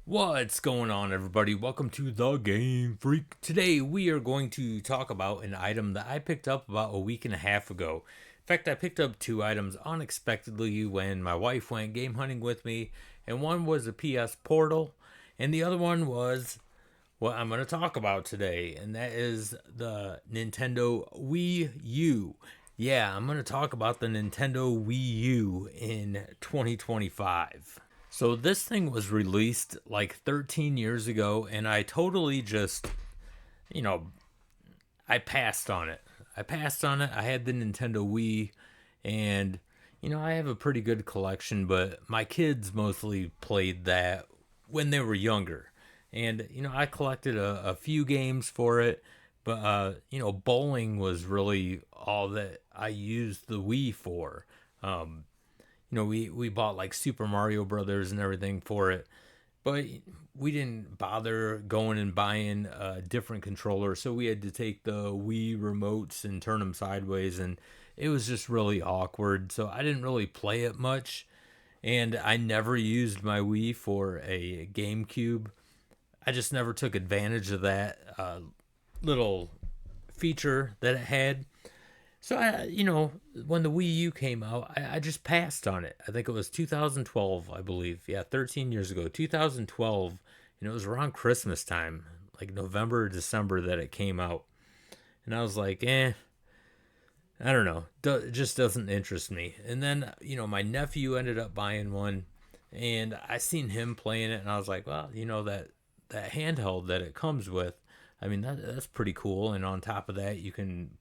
What's going on, everybody? Welcome to the Game Freak. Today, we are going to talk about an item that I picked up about a week and a half ago. In fact, I picked up two items unexpectedly when my wife went game hunting with me, and one was a PS Portal, and the other one was what I'm going to talk about today, and that is the Nintendo Wii U. Yeah, I'm going to talk about the Nintendo Wii U in 2025. So this thing was released like 13 years ago, and I totally just, you know, I passed on it. I had the Nintendo Wii, and I have a pretty good collection, but my kids mostly played that when they were younger. And I collected a few games for it, but bowling was really all that I used the Wii for. We bought like Super Mario Brothers and everything for it, but we didn't bother going and buying a different controller, so we had to take the Wii remotes and turn them sideways, and it was just really awkward. So I didn't really play it much, and I never used my Wii for a GameCube. I just never took advantage of that little feature that it had. So when the Wii U came out, I just passed on it. I think it was 2012, I believe. Yeah, 13 years ago, 2012, and it was around Christmas time, like November or December that it came out. And I was like, I don't know, it just doesn't interest me. And then my nephew ended up buying one, and I seen him playing it, and I was like, well, that handheld that it comes with. I mean, that's pretty cool. And on top of that, you can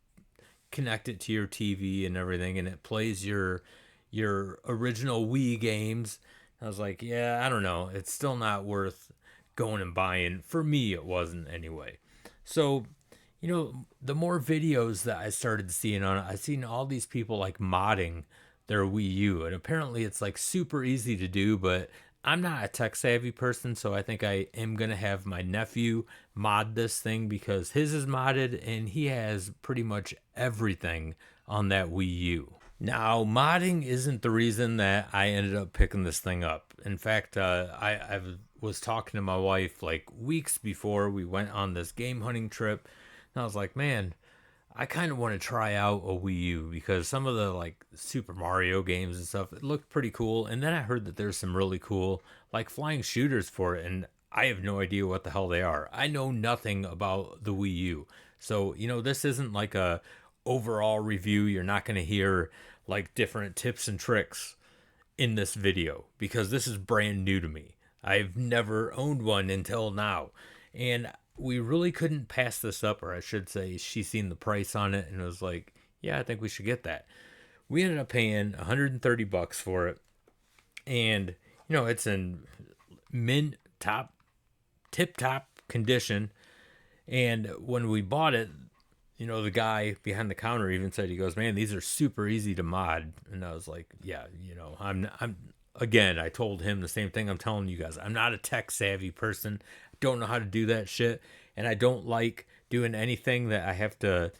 connect it to your TV and everything, and it plays your original Wii games. I was like, yeah, I don't know. It's still not worth going and buying. For me, it wasn't anyway. So, the more videos that I started seeing on it, I seen all these people like modding their Wii U, and apparently it's like super easy to do, but I'm not a tech savvy person, so I think I am gonna have my nephew mod this thing because his is modded and he has pretty much everything on that Wii U. Now, modding isn't the reason that I ended up picking this thing up. In fact, I was talking to my wife like weeks before we went on this game hunting trip, and I was like, man, I kind of want to try out a Wii U because some of the like Super Mario games and stuff, it looked pretty cool. And then I heard that there's some really cool like flying shooters for it, and I have no idea what the hell they are. I know nothing about the Wii U. So, this isn't like a overall review. You're not going to hear like different tips and tricks in this video because this is brand new to me. I've never owned one until now. And we really couldn't pass this up, or I should say, she seen the price on it and was like, yeah, I think we should get that. We ended up paying $130 for it. And, it's in mint top, tip top condition. And when we bought it, the guy behind the counter even said, he goes, man, these are super easy to mod. And I was like, yeah, again, I told him the same thing I'm telling you guys. I'm not a tech savvy person. I don't know how to do that shit. And I don't like doing anything that I have to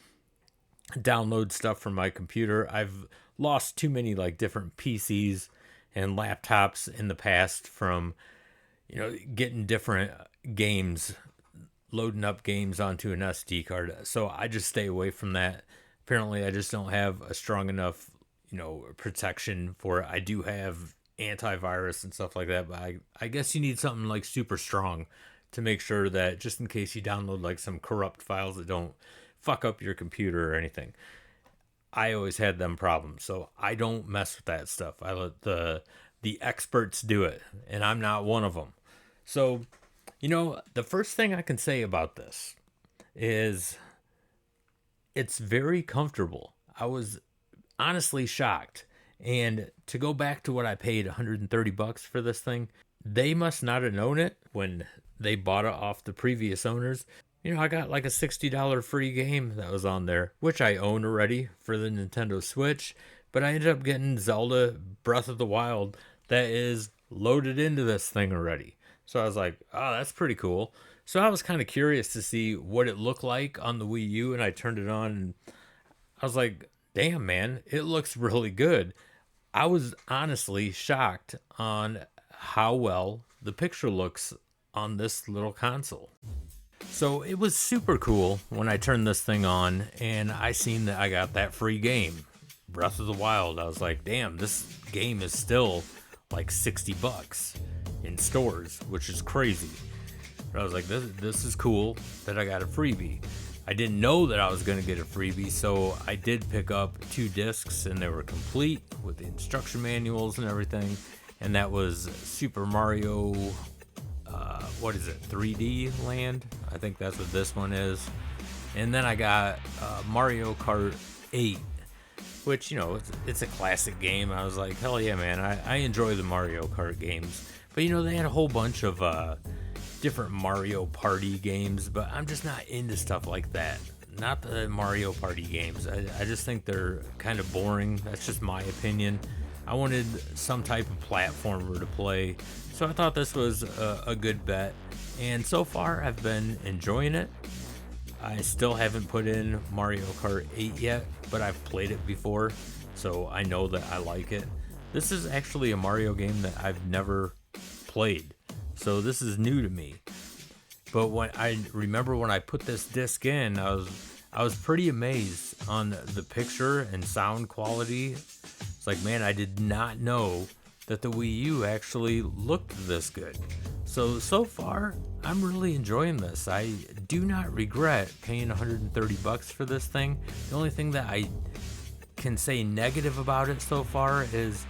download stuff from my computer. I've lost too many like different PCs and laptops in the past from, getting different games, loading up games onto an SD card. So I just stay away from that. Apparently, I just don't have a strong enough, protection for it. I do have antivirus and stuff like that, but I guess you need something like super strong to make sure that just in case you download like some corrupt files that don't fuck up your computer or anything. I always had them problems, so I don't mess with that stuff. I let the experts do it, and I'm not one of them. So, the first thing I can say about this is it's very comfortable. I was honestly shocked. And to go back to what I paid $130 for this thing, they must not have known it when they bought it off the previous owners. I got like a $60 free game that was on there, which I own already for the Nintendo Switch. But I ended up getting Zelda Breath of the Wild that is loaded into this thing already. So I was like, oh, that's pretty cool. So I was kind of curious to see what it looked like on the Wii U, and I turned it on, and I was like, damn, man, it looks really good. I was honestly shocked on how well the picture looks on this little console. So it was super cool when I turned this thing on and I seen that I got that free game, Breath of the Wild. I was like, damn, this game is still like $60 in stores, which is crazy. But I was like, this is cool that I got a freebie. I didn't know that I was going to get a freebie, so I did pick up 2 discs, and they were complete with the instruction manuals and everything. And that was Super Mario, what is it, 3D Land? I think that's what this one is. And then I got Mario Kart 8, which, it's a classic game. I was like, hell yeah, man, I enjoy the Mario Kart games. But, they had a whole bunch of different Mario Party games, but I'm just not into stuff like that. Not the Mario Party games. I just think they're kind of boring. That's just my opinion. I wanted some type of platformer to play, so I thought this was a good bet. And so far, I've been enjoying it. I still haven't put in Mario Kart 8 yet, but I've played it before, so I know that I like it. This is actually a Mario game that I've never played, so this is new to me. But when I remember when I put this disc in, I was pretty amazed on the picture and sound quality. It's like, man, I did not know that the Wii U actually looked this good. So far, I'm really enjoying this. I do not regret paying $130 for this thing. The only thing that I can say negative about it so far is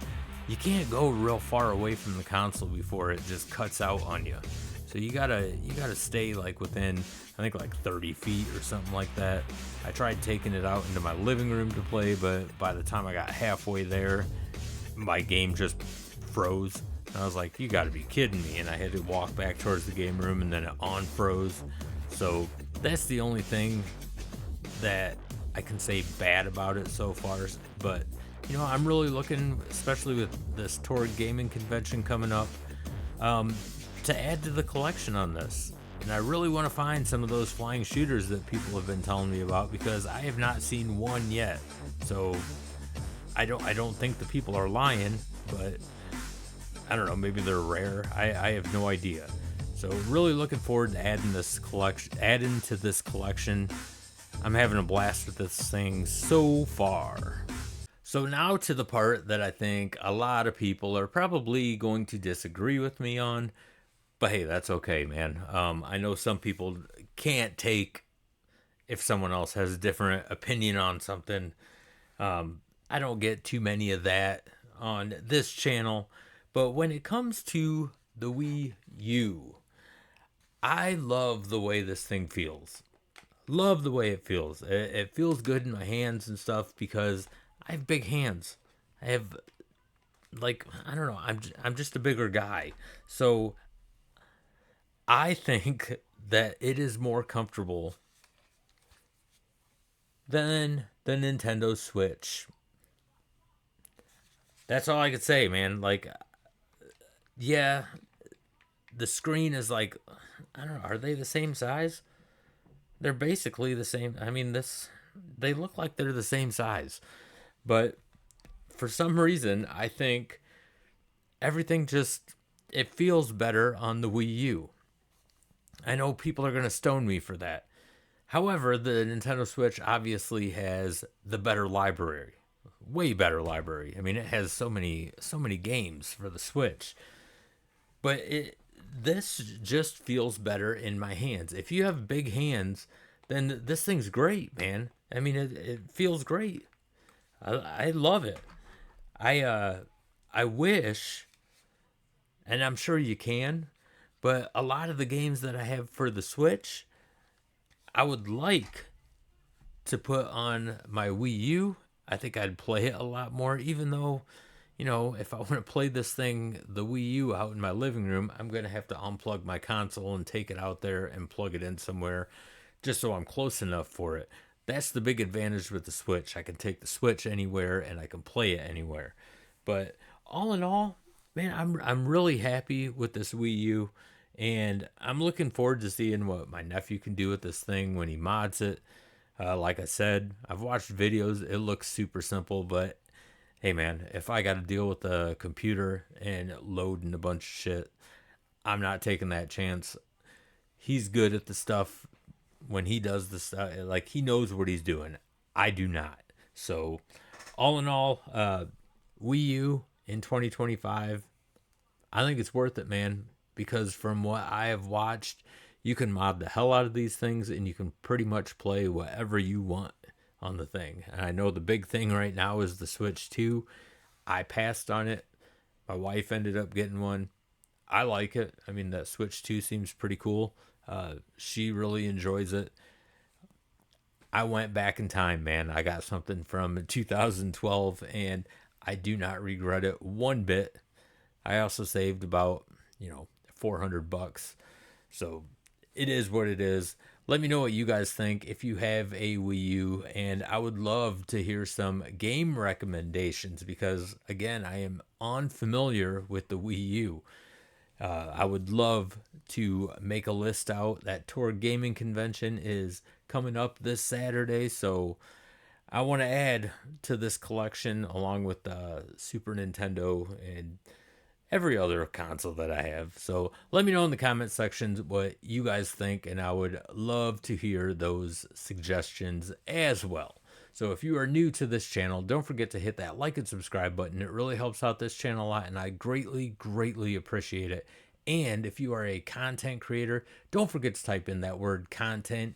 you can't go real far away from the console before it just cuts out on you. So you gotta stay like within, I think, like 30 feet or something like that. I tried taking it out into my living room to play, but by the time I got halfway there, my game just froze. And I was like, you gotta be kidding me. And I had to walk back towards the game room, and then it unfroze. So that's the only thing that I can say bad about it so far. But I'm really looking, especially with this Torrid Gaming Convention coming up, to add to the collection on this. And I really want to find some of those flying shooters that people have been telling me about, because I have not seen one yet. So I don't think the people are lying, but I don't know, maybe they're rare. I have no idea. So really looking forward to adding to this collection. I'm having a blast with this thing so far. So now to the part that I think a lot of people are probably going to disagree with me on. But hey, that's okay, man. I know some people can't take if someone else has a different opinion on something. I don't get too many of that on this channel. But when it comes to the Wii U, I love the way this thing feels. Love the way it feels. It feels good in my hands and stuff because I have big hands. I have, like, I don't know, I'm just a bigger guy. So I think that it is more comfortable than the Nintendo Switch. That's all I could say, man. Like, yeah, the screen is like, I don't know, are they the same size? They're basically the same. I mean, they look like they're the same size. But for some reason, I think everything it feels better on the Wii U. I know people are going to stone me for that. However, the Nintendo Switch obviously has the better library. Way better library. I mean, it has so many games for the Switch. But this just feels better in my hands. If you have big hands, then this thing's great, man. I mean, it feels great. I love it. I wish, and I'm sure you can, but a lot of the games that I have for the Switch, I would like to put on my Wii U. I think I'd play it a lot more, even though, if I want to play this thing, the Wii U, out in my living room, I'm going to have to unplug my console and take it out there and plug it in somewhere just so I'm close enough for it. That's the big advantage with the Switch. I can take the Switch anywhere and I can play it anywhere. But all in all, man, I'm really happy with this Wii U, and I'm looking forward to seeing what my nephew can do with this thing when he mods it. Like I said, I've watched videos. It looks super simple, but hey, man, if I got to deal with the computer and loading a bunch of shit, I'm not taking that chance. He's good at the stuff when he does the stuff. Like, he knows what he's doing. I do not. So, all in all, Wii U in 2025, I think it's worth it, man. Because from what I have watched, you can mod the hell out of these things and you can pretty much play whatever you want on the thing. And I know the big thing right now is the Switch 2. I passed on it. My wife ended up getting one. I like it. I mean, that Switch 2 seems pretty cool. She really enjoys it. I went back in time, man. I got something from 2012 and I do not regret it one bit. I also saved about, 400 bucks. So it is what it is. Let me know what you guys think if you have a Wii U, and I would love to hear some game recommendations because, again, I am unfamiliar with the Wii U. I would love to make a list out. That Tour Gaming Convention is coming up this Saturday, so I want to add to this collection along with the Super Nintendo and every other console that I have. So let me know in the comment sections what you guys think, and I would love to hear those suggestions as well. So if you are new to this channel, don't forget to hit that like and subscribe button. It really helps out this channel a lot, and I greatly, greatly appreciate it. And if you are a content creator, don't forget to type in that word content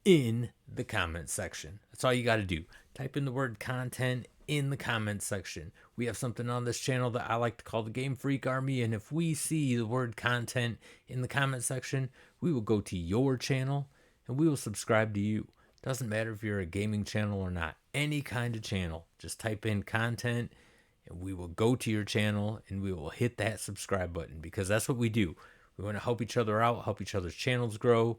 in the comment section. That's all you got to do. Type in the word content in the comment section. We have something on this channel that I like to call the GameFreak Army, and if we see the word content in the comment section, we will go to your channel and we will subscribe to you. Doesn't matter if you're a gaming channel or not, any kind of channel. Just type in content and we will go to your channel and we will hit that subscribe button because that's what we do. We want to help each other out, help each other's channels grow.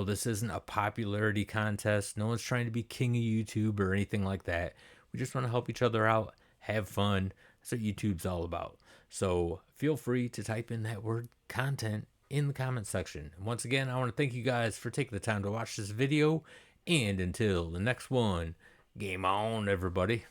This isn't a popularity contest. No one's trying to be king of YouTube or anything like that. We just want to help each other out, have fun. That's what YouTube's all about. So feel free to type in that word content in the comment section. And once again, I want to thank you guys for taking the time to watch this video. And until the next one, game on, everybody.